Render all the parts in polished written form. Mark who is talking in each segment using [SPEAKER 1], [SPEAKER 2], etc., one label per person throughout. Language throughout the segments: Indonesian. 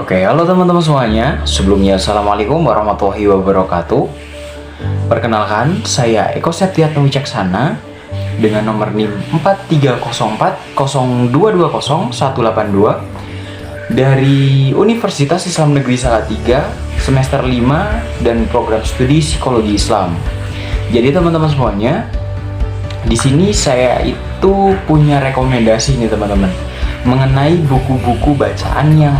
[SPEAKER 1] Oke, halo teman-teman semuanya. Sebelumnya, Assalamualaikum warahmatullahi wabarakatuh. Perkenalkan, saya Eko Septiatno Wicaksana dengan nomor NIM 43040220 dari Universitas Islam Negeri Salatiga, semester 5 dan program studi Psikologi Islam. Jadi teman-teman semuanya, di sini saya itu punya rekomendasi nih teman-teman mengenai buku-buku bacaan yang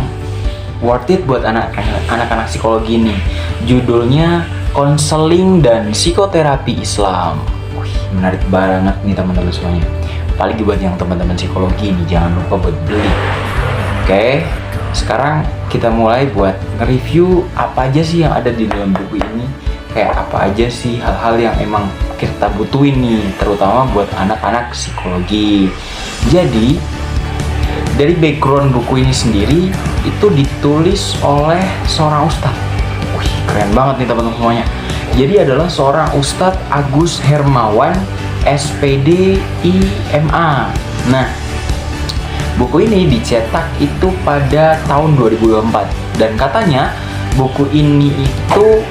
[SPEAKER 1] worth it buat anak-anak psikologi nih. Judulnya Konseling dan Psikoterapi Islam. Wih, menarik banget nih teman-teman semuanya. Apalagi buat yang teman-teman psikologi nih, jangan lupa buat beli. Oke, sekarang kita mulai buat nge-review apa aja sih yang ada di dalam buku ini. Kayak apa aja sih hal-hal yang emang kita butuhin nih, terutama buat anak-anak psikologi. Jadi dari background buku ini sendiri itu ditulis oleh seorang ustadz. Wih, keren banget nih teman-teman semuanya. Jadi adalah seorang Ustadz Agus Hermawan SPD IMA. Nah, buku ini dicetak itu pada tahun 2024 dan katanya buku ini itu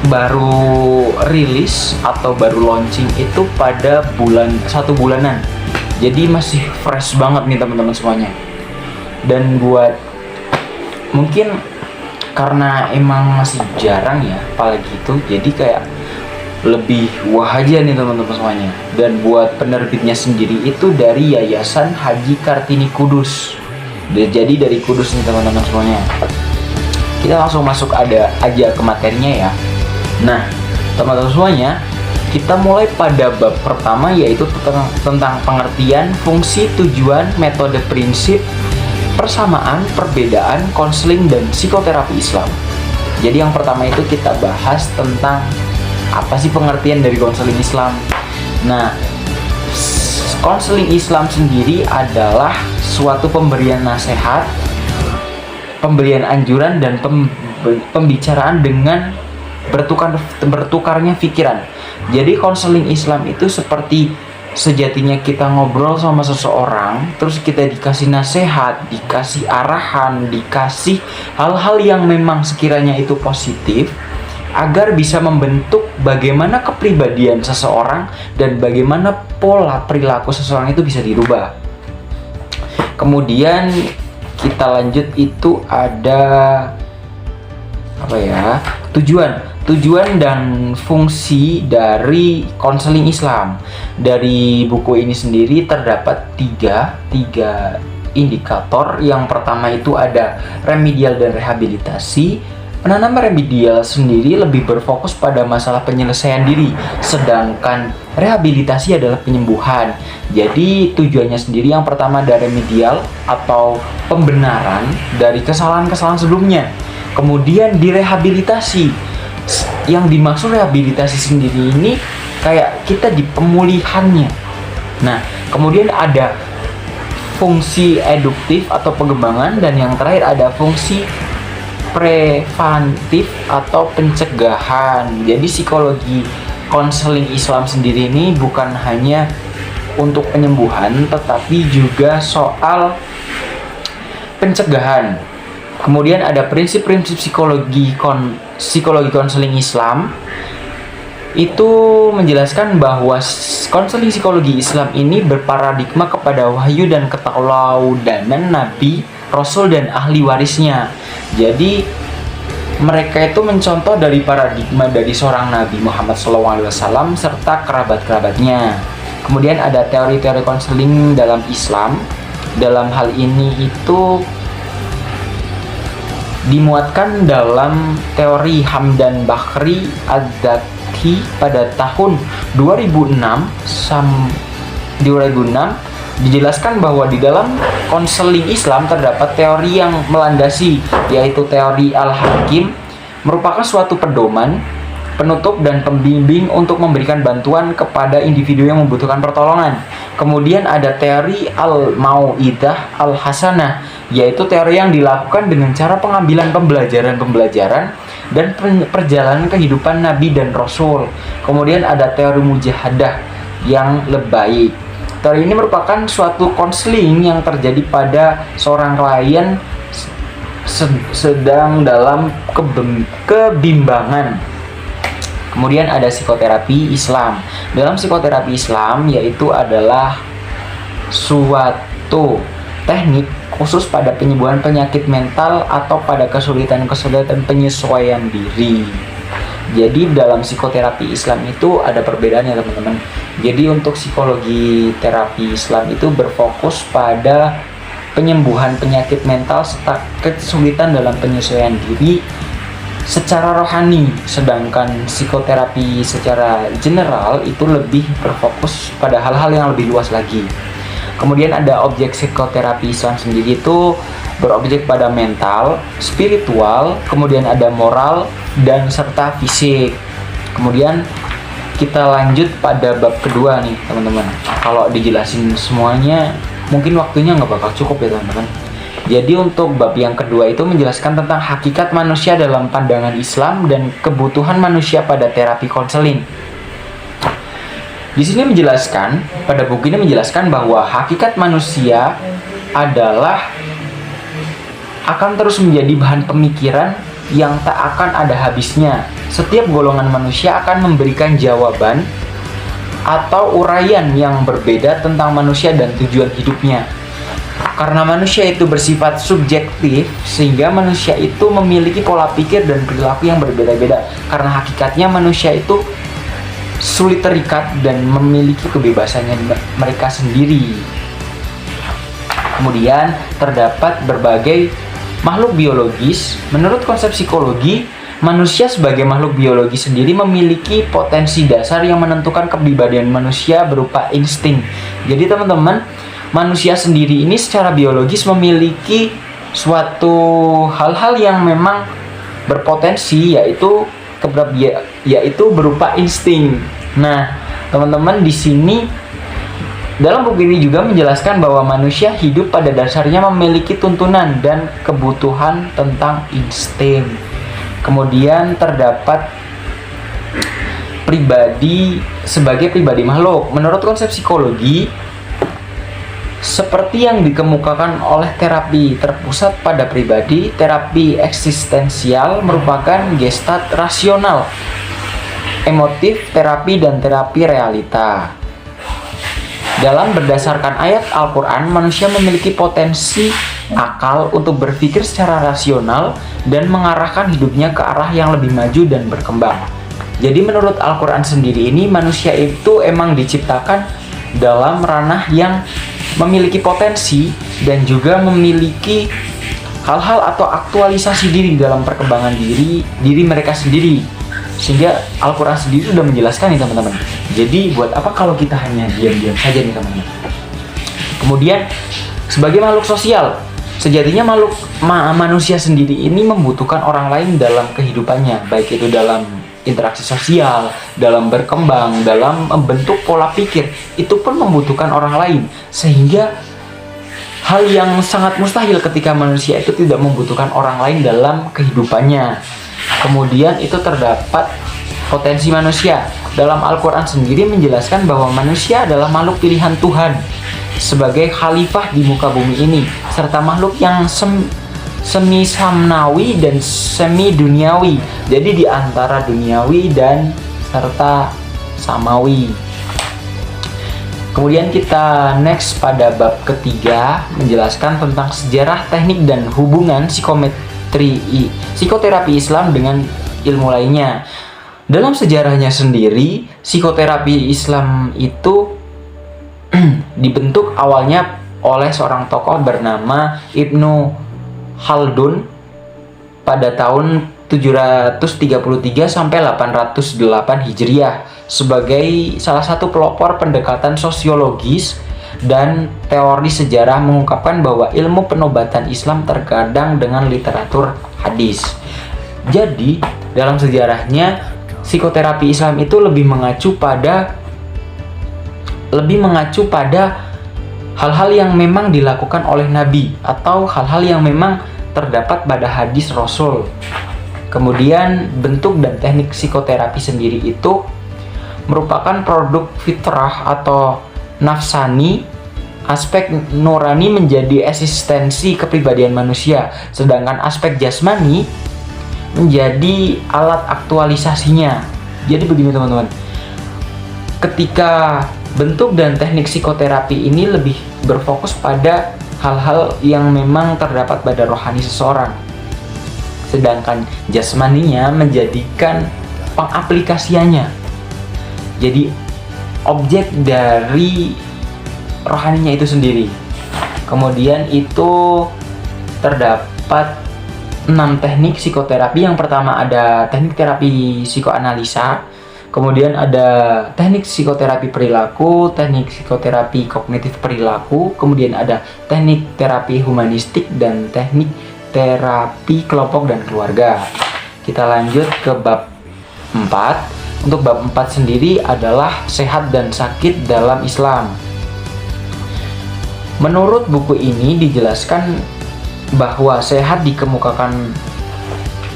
[SPEAKER 1] baru rilis atau baru launching itu pada satu bulanan. Jadi masih fresh banget nih teman-teman semuanya. Dan buat mungkin karena emang masih jarang ya, apalagi itu, jadi kayak lebih wah aja nih teman-teman semuanya. Dan buat penerbitnya sendiri itu dari Yayasan Haji Kartini Kudus. Jadi dari Kudus nih teman-teman semuanya. Kita langsung masuk aja ke materinya ya. Nah, teman-teman semuanya, kita mulai pada bab pertama, yaitu tentang pengertian, fungsi, tujuan, metode, prinsip, persamaan, perbedaan, konseling, dan psikoterapi Islam. Jadi yang pertama itu kita bahas tentang apa sih pengertian dari konseling Islam. Nah, konseling Islam sendiri adalah suatu pemberian nasihat, pemberian anjuran, dan pembicaraan dengan bertukarnya pikiran. Jadi konseling Islam itu seperti sejatinya kita ngobrol sama seseorang, terus kita dikasih nasihat, dikasih arahan, dikasih hal-hal yang memang sekiranya itu positif, agar bisa membentuk bagaimana kepribadian seseorang dan bagaimana pola perilaku seseorang itu bisa dirubah. Kemudian kita lanjut, itu ada apa ya? Tujuan dan fungsi dari konseling Islam. Dari buku ini sendiri terdapat tiga indikator. Yang pertama itu ada remedial dan rehabilitasi. Penanam remedial sendiri lebih berfokus pada masalah penyelesaian diri, sedangkan rehabilitasi adalah penyembuhan. Jadi tujuannya sendiri yang pertama ada remedial atau pembenaran dari kesalahan-kesalahan sebelumnya. Kemudian direhabilitasi. Yang dimaksud rehabilitasi sendiri ini kayak kita di pemulihannya. Nah, kemudian ada fungsi eduktif atau pengembangan, dan yang terakhir ada fungsi preventif atau pencegahan. Jadi psikologi konseling Islam sendiri ini bukan hanya untuk penyembuhan, tetapi juga soal pencegahan. Kemudian ada prinsip-prinsip psikologi konseling Islam. Itu menjelaskan bahwa konseling psikologi Islam ini berparadigma kepada wahyu dan ketauladanan Nabi, Rasul, dan ahli warisnya. Jadi mereka itu mencontoh dari paradigma dari seorang Nabi Muhammad SAW serta kerabat-kerabatnya. Kemudian ada teori-teori konseling dalam Islam. Dalam hal ini itu dimuatkan dalam teori Hamdan Bakri Ad-Dati pada tahun 2006. Dijelaskan bahwa di dalam konseling Islam terdapat teori yang melandasi, yaitu teori Al-Hakim, merupakan suatu pedoman, penutup, dan pembimbing untuk memberikan bantuan kepada individu yang membutuhkan pertolongan. Kemudian ada teori Al-Mau'idah Al-Hasanah, yaitu teori yang dilakukan dengan cara pengambilan pembelajaran dan perjalanan kehidupan Nabi dan Rasul. Kemudian ada teori Mujahadah yang lebih. Teori ini merupakan suatu konseling yang terjadi pada seorang klien sedang dalam kebimbangan. Kemudian ada psikoterapi Islam. Dalam psikoterapi Islam yaitu adalah suatu teknik khusus pada penyembuhan penyakit mental atau pada kesulitan-kesulitan penyesuaian diri. Jadi dalam psikoterapi Islam itu ada perbedaannya teman-teman. Jadi untuk psikologi terapi Islam itu berfokus pada penyembuhan penyakit mental serta kesulitan dalam penyesuaian diri secara rohani, sedangkan psikoterapi secara general itu lebih berfokus pada hal-hal yang lebih luas lagi. Kemudian ada objek psikoterapi Islam sendiri itu berobjek pada mental, spiritual, kemudian ada moral, dan serta fisik. Kemudian kita lanjut pada bab kedua nih teman-teman. Kalau dijelasin semuanya mungkin waktunya nggak bakal cukup ya teman-teman. Jadi untuk bab yang kedua itu menjelaskan tentang hakikat manusia dalam pandangan Islam dan kebutuhan manusia pada terapi konseling. Di sini menjelaskan, pada buku ini menjelaskan bahwa hakikat manusia adalah akan terus menjadi bahan pemikiran yang tak akan ada habisnya. Setiap golongan manusia akan memberikan jawaban atau uraian yang berbeda tentang manusia dan tujuan hidupnya. Karena manusia itu bersifat subjektif, sehingga manusia itu memiliki pola pikir dan perilaku yang berbeda-beda. Karena hakikatnya manusia itu sulit terikat dan memiliki kebebasannya mereka sendiri. Kemudian terdapat berbagai makhluk biologis. Menurut konsep psikologi, manusia sebagai makhluk biologi sendiri memiliki potensi dasar yang menentukan kepribadian manusia berupa insting. Jadi teman-teman, manusia sendiri ini secara biologis memiliki suatu hal-hal yang memang berpotensi, yaitu berupa insting. Nah, teman-teman di sini dalam buku ini juga menjelaskan bahwa manusia hidup pada dasarnya memiliki tuntunan dan kebutuhan tentang insting. Kemudian terdapat pribadi sebagai pribadi makhluk. Menurut konsep psikologi, seperti yang dikemukakan oleh terapi terpusat pada pribadi, terapi eksistensial merupakan gestalt rasional, emotif terapi, dan terapi realita. Dalam berdasarkan ayat Al-Quran, manusia memiliki potensi akal untuk berpikir secara rasional dan mengarahkan hidupnya ke arah yang lebih maju dan berkembang. Jadi menurut Al-Quran sendiri ini, manusia itu emang diciptakan dalam ranah yang memiliki potensi dan juga memiliki hal-hal atau aktualisasi diri dalam perkembangan diri mereka sendiri. Sehingga Al-Quran sendiri sudah menjelaskan nih teman-teman. Jadi buat apa kalau kita hanya diam-diam saja nih teman-teman. Kemudian sebagai makhluk sosial, sejatinya manusia sendiri ini membutuhkan orang lain dalam kehidupannya, baik itu dalam interaksi sosial, dalam berkembang, dalam membentuk pola pikir, itu pun membutuhkan orang lain. Sehingga hal yang sangat mustahil ketika manusia itu tidak membutuhkan orang lain dalam kehidupannya. Kemudian itu terdapat potensi manusia. Dalam Al-Quran sendiri menjelaskan bahwa manusia adalah makhluk pilihan Tuhan sebagai khalifah di muka bumi ini, serta makhluk yang semi samnawi dan semi duniawi. Jadi di antara duniawi dan serta samawi. Kemudian kita next pada bab ketiga, menjelaskan tentang sejarah, teknik, dan hubungan psikoterapi Islam dengan ilmu lainnya. Dalam sejarahnya sendiri, psikoterapi Islam itu dibentuk awalnya oleh seorang tokoh bernama Ibnu Khaldun pada tahun 733 sampai 808 Hijriah sebagai salah satu pelopor pendekatan sosiologis dan teori sejarah, mengungkapkan bahwa ilmu penobatan Islam terkadang dengan literatur hadis. Jadi dalam sejarahnya psikoterapi Islam itu lebih mengacu pada hal-hal yang memang dilakukan oleh Nabi atau hal-hal yang memang terdapat pada hadis Rasul. Kemudian bentuk dan teknik psikoterapi sendiri itu merupakan produk fitrah atau nafsani aspek nurani menjadi eksistensi kepribadian manusia, sedangkan aspek jasmani menjadi alat aktualisasinya. Jadi begini teman-teman, ketika bentuk dan teknik psikoterapi ini lebih berfokus pada hal-hal yang memang terdapat pada rohani seseorang, sedangkan jasmaninya menjadikan pengaplikasiannya jadi objek dari rohaninya itu sendiri. Kemudian itu terdapat 6 teknik psikoterapi. Yang pertama ada teknik terapi psikoanalisa, kemudian ada teknik psikoterapi perilaku, teknik psikoterapi kognitif perilaku, kemudian ada teknik terapi humanistik, dan teknik terapi kelompok dan keluarga. Kita lanjut ke bab 4. Untuk bab 4 sendiri adalah sehat dan sakit dalam Islam. Menurut buku ini dijelaskan bahwa sehat dikemukakan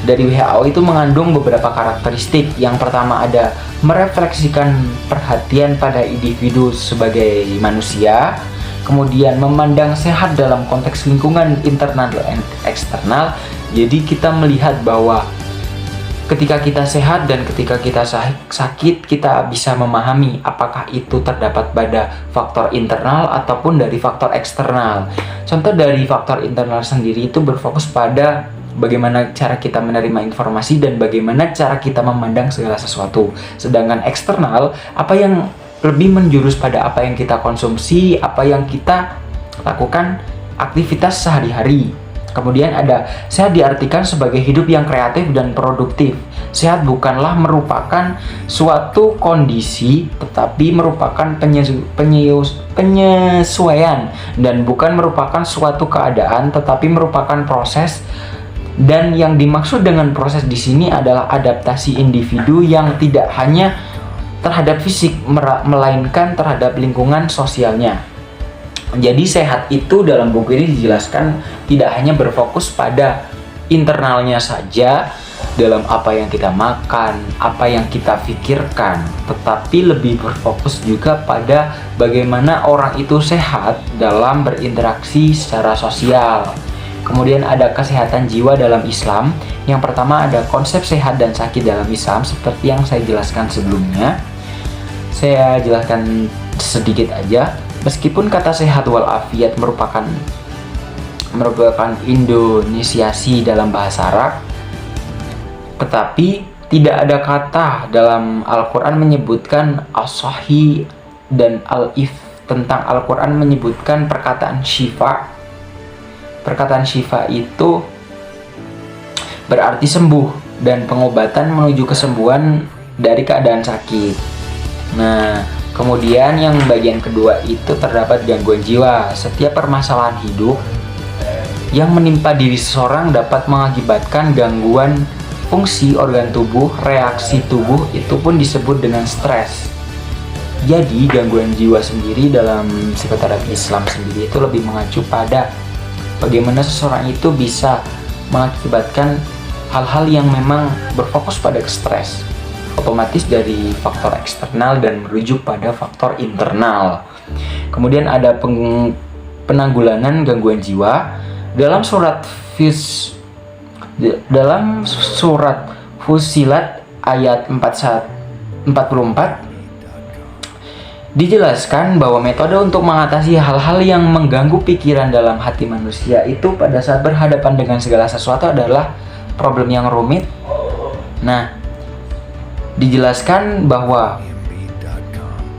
[SPEAKER 1] dari WHO itu mengandung beberapa karakteristik. Yang pertama ada merefleksikan perhatian pada individu sebagai manusia, kemudian memandang sehat dalam konteks lingkungan internal dan eksternal. Jadi kita melihat bahwa ketika kita sehat dan ketika kita sakit, kita bisa memahami apakah itu terdapat pada faktor internal ataupun dari faktor eksternal. Contoh dari faktor internal sendiri itu berfokus pada bagaimana cara kita menerima informasi dan bagaimana cara kita memandang segala sesuatu. Sedangkan eksternal, apa yang lebih menjurus pada apa yang kita konsumsi, apa yang kita lakukan, aktivitas sehari-hari. Kemudian ada sehat diartikan sebagai hidup yang kreatif dan produktif. Sehat bukanlah merupakan suatu kondisi, tetapi merupakan penyesuaian, dan bukan merupakan suatu keadaan, tetapi merupakan proses. Dan yang dimaksud dengan proses di sini adalah adaptasi individu yang tidak hanya terhadap fisik, melainkan terhadap lingkungan sosialnya. Jadi sehat itu dalam buku ini dijelaskan tidak hanya berfokus pada internalnya saja, dalam apa yang kita makan, apa yang kita pikirkan, tetapi lebih berfokus juga pada bagaimana orang itu sehat dalam berinteraksi secara sosial. Kemudian ada kesehatan jiwa dalam Islam. Yang pertama ada konsep sehat dan sakit dalam Islam seperti yang saya jelaskan sebelumnya. Saya jelaskan sedikit aja. Meskipun kata sehat walafiat merupakan indonesiasi dalam bahasa Arab, tetapi tidak ada kata dalam Al-Quran menyebutkan as-sahih dan al-if. Tentang Al-Quran menyebutkan perkataan syifa. Perkataan syifa itu berarti sembuh dan pengobatan menuju kesembuhan dari keadaan sakit. Nah, kemudian yang bagian kedua itu terdapat gangguan jiwa. Setiap permasalahan hidup yang menimpa diri seseorang dapat mengakibatkan gangguan fungsi organ tubuh, reaksi tubuh, itu pun disebut dengan stres. Jadi gangguan jiwa sendiri dalam psikoterapi Islam sendiri itu lebih mengacu pada bagaimana seseorang itu bisa mengakibatkan hal-hal yang memang berfokus pada stres, otomatis dari faktor eksternal dan merujuk pada faktor internal. Kemudian ada penanggulangan gangguan jiwa dalam surat Fussilat ayat 44 dijelaskan bahwa metode untuk mengatasi hal-hal yang mengganggu pikiran dalam hati manusia itu pada saat berhadapan dengan segala sesuatu adalah problem yang rumit. Nah, dijelaskan bahwa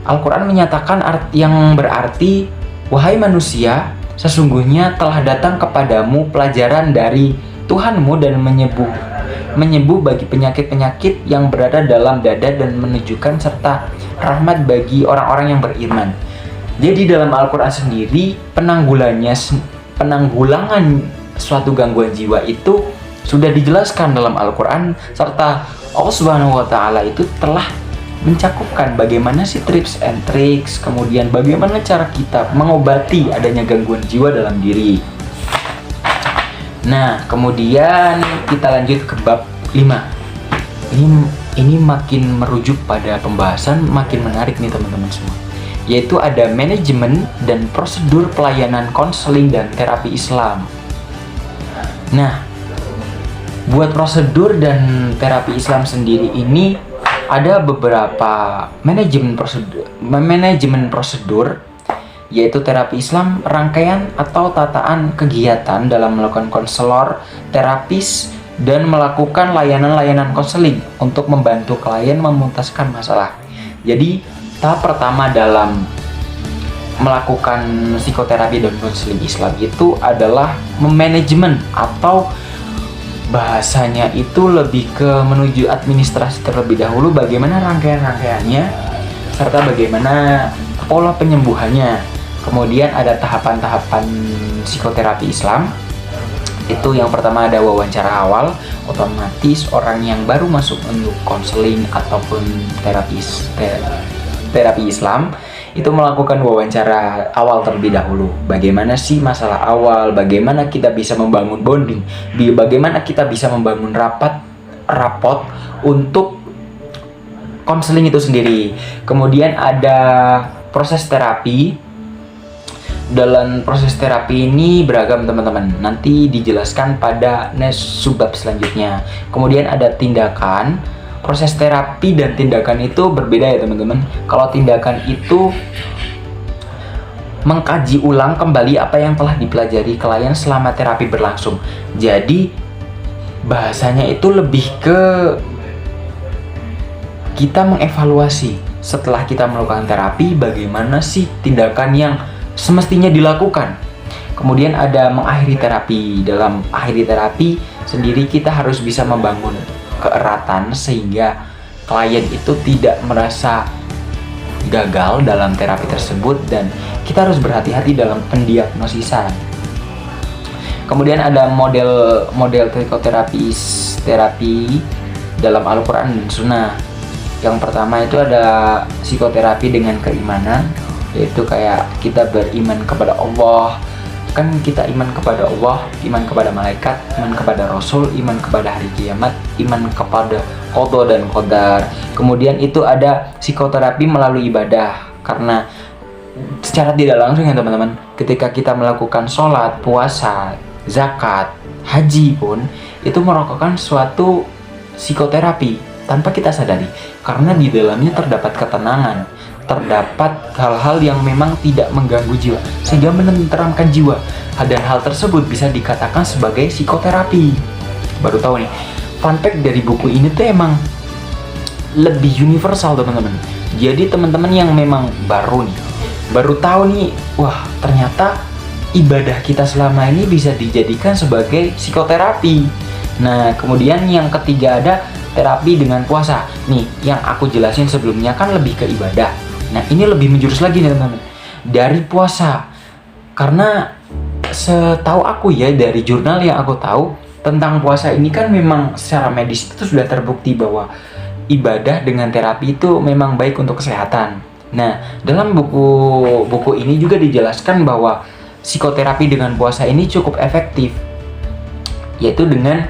[SPEAKER 1] Al-Quran menyatakan yang berarti, wahai manusia, sesungguhnya telah datang kepadamu pelajaran dari Tuhanmu dan menyembuh bagi penyakit-penyakit yang berada dalam dada dan menunjukkan serta rahmat bagi orang-orang yang beriman. Jadi dalam Al-Quran sendiri penanggulangan suatu gangguan jiwa itu sudah dijelaskan dalam Al-Quran, serta Allah Subhanahu wa Ta'ala itu telah mencakupkan bagaimana sih tips and tricks, kemudian bagaimana cara kita mengobati adanya gangguan jiwa dalam diri. Nah, kemudian kita lanjut ke bab 5. Ini makin merujuk pada pembahasan, makin menarik nih teman-teman semua. yaitu ada manajemen dan prosedur pelayanan konseling dan terapi Islam. Nah, buat prosedur dan terapi Islam sendiri ini ada beberapa manajemen prosedur, yaitu terapi Islam, rangkaian atau tataan kegiatan dalam melakukan konselor, terapis, dan melakukan layanan-layanan konseling untuk membantu klien memuntaskan masalah. Jadi, tahap pertama dalam melakukan psikoterapi dan konseling Islam itu adalah memanajemen, atau bahasanya itu lebih ke menuju administrasi terlebih dahulu, bagaimana rangkaian-rangkaiannya serta bagaimana pola penyembuhannya. Kemudian ada tahapan-tahapan psikoterapi Islam. Itu yang pertama ada wawancara awal, otomatis orang yang baru masuk untuk konseling ataupun terapi Islam itu melakukan wawancara awal terlebih dahulu. Bagaimana sih masalah awal, bagaimana kita bisa membangun bonding, bagaimana kita bisa membangun rapot untuk konseling itu sendiri. Kemudian ada proses terapi. Dalam proses terapi ini beragam teman-teman, nanti dijelaskan pada subbab selanjutnya. Kemudian ada tindakan. Proses terapi dan tindakan itu berbeda ya teman-teman. Kalau tindakan itu mengkaji ulang kembali apa yang telah dipelajari klien selama terapi berlangsung. Jadi bahasanya itu lebih ke kita mengevaluasi setelah kita melakukan terapi, bagaimana sih tindakan yang semestinya dilakukan. Kemudian ada mengakhiri terapi. Dalam akhiri terapi sendiri kita harus bisa membangun keeratan sehingga klien itu tidak merasa gagal dalam terapi tersebut, dan kita harus berhati-hati dalam pendiagnosisan. Kemudian ada model psikoterapi dalam Al-Quran dan Sunnah. Yang pertama itu ada psikoterapi dengan keimanan, yaitu kayak kita beriman kepada Allah. Kan kita iman kepada Allah, iman kepada malaikat, iman kepada Rasul, iman kepada hari kiamat, iman kepada qada dan qadar. Kemudian itu ada psikoterapi melalui ibadah, karena secara tidak langsung ya teman-teman, ketika kita melakukan sholat, puasa, zakat, haji pun itu merupakan suatu psikoterapi tanpa kita sadari, karena di dalamnya terdapat ketenangan, terdapat hal-hal yang memang tidak mengganggu jiwa sehingga menenteramkan jiwa, dan hal tersebut bisa dikatakan sebagai psikoterapi. Baru tahu nih, fun fact dari buku ini tuh emang lebih universal teman-teman. Jadi teman-teman yang memang baru tahu nih, wah ternyata ibadah kita selama ini bisa dijadikan sebagai psikoterapi. Nah kemudian yang ketiga ada terapi dengan puasa. Nih yang aku jelasin sebelumnya kan lebih ke ibadah. Nah ini lebih menjurus lagi nih teman-teman, dari puasa. Karena setahu aku ya, dari jurnal yang aku tahu tentang puasa ini kan memang secara medis itu sudah terbukti bahwa ibadah dengan terapi itu memang baik untuk kesehatan. Nah dalam buku ini juga dijelaskan bahwa psikoterapi dengan puasa ini cukup efektif, yaitu dengan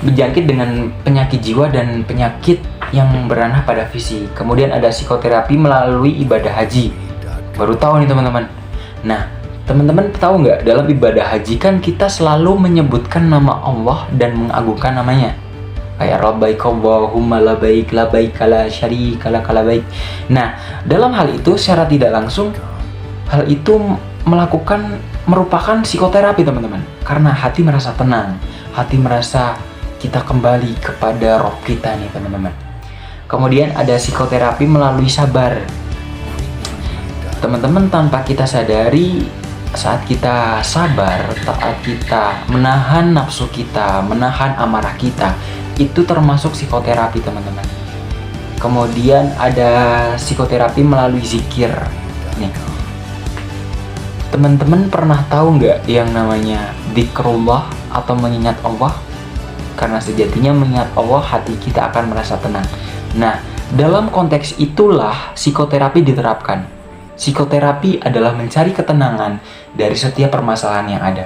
[SPEAKER 1] menjangkit dengan penyakit jiwa dan penyakit yang beranah pada fisik. Kemudian ada psikoterapi melalui ibadah haji. Baru tahu nih teman-teman. Nah, teman-teman tahu nggak, dalam ibadah haji kan kita selalu menyebutkan nama Allah dan mengagungkan namanya. Kayak labbaik Allahumma labbaik, labbaik la syarika lak labbaik. Nah, dalam hal itu secara tidak langsung hal itu merupakan psikoterapi teman-teman. Karena hati merasa tenang, hati merasa kita kembali kepada roh kita nih teman-teman. Kemudian ada psikoterapi melalui sabar. Teman-teman, tanpa kita sadari, saat kita sabar, saat kita menahan nafsu kita, menahan amarah kita, itu termasuk psikoterapi teman-teman. Kemudian ada psikoterapi melalui zikir. Nih, teman-teman pernah tahu nggak yang namanya zikrullah atau mengingat Allah? Karena sejatinya mengingat Allah, hati kita akan merasa tenang. Nah, dalam konteks itulah psikoterapi diterapkan. Psikoterapi adalah mencari ketenangan dari setiap permasalahan yang ada.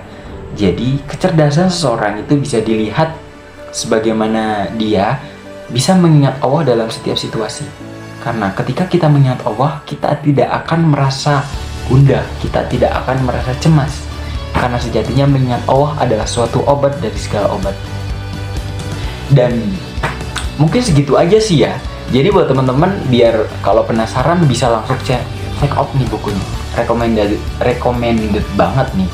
[SPEAKER 1] Jadi, kecerdasan seseorang itu bisa dilihat sebagaimana dia bisa mengingat Allah dalam setiap situasi. Karena ketika kita mengingat Allah, kita tidak akan merasa gundah, kita tidak akan merasa cemas. Karena sejatinya mengingat Allah adalah suatu obat dari segala obat. Dan mungkin segitu aja sih ya. Jadi buat teman-teman, biar kalau penasaran bisa langsung check out nih bukunya. Recommended banget nih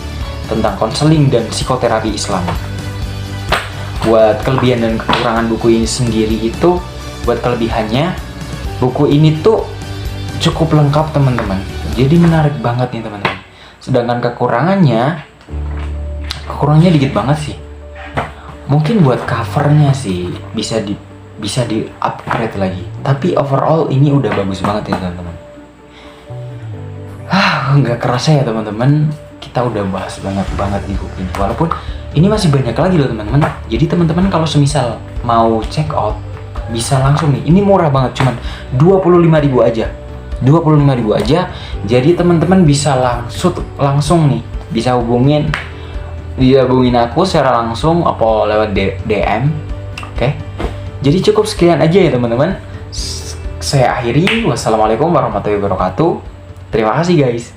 [SPEAKER 1] tentang konseling dan psikoterapi Islam. Buat kelebihan dan kekurangan buku ini sendiri itu, buat kelebihannya, buku ini tuh cukup lengkap teman-teman. Jadi menarik banget nih teman-teman. Sedangkan kekurangannya dikit banget sih. Mungkin buat covernya sih bisa di upgrade lagi. Tapi overall ini udah bagus banget ya teman-teman. Nggak kerasa ya teman-teman, kita udah bahas banget di buku ini. Walaupun ini masih banyak lagi loh teman-teman. Jadi teman-teman kalau semisal mau check out, bisa langsung nih. Ini murah banget, cuman 25.000 aja. 25.000 aja. Jadi teman-teman bisa langsung nih, bisa hubungin aku secara langsung apa lewat DM. Oke. Jadi cukup sekian aja ya teman-teman. Saya akhiri. Wassalamualaikum warahmatullahi wabarakatuh. Terima kasih guys.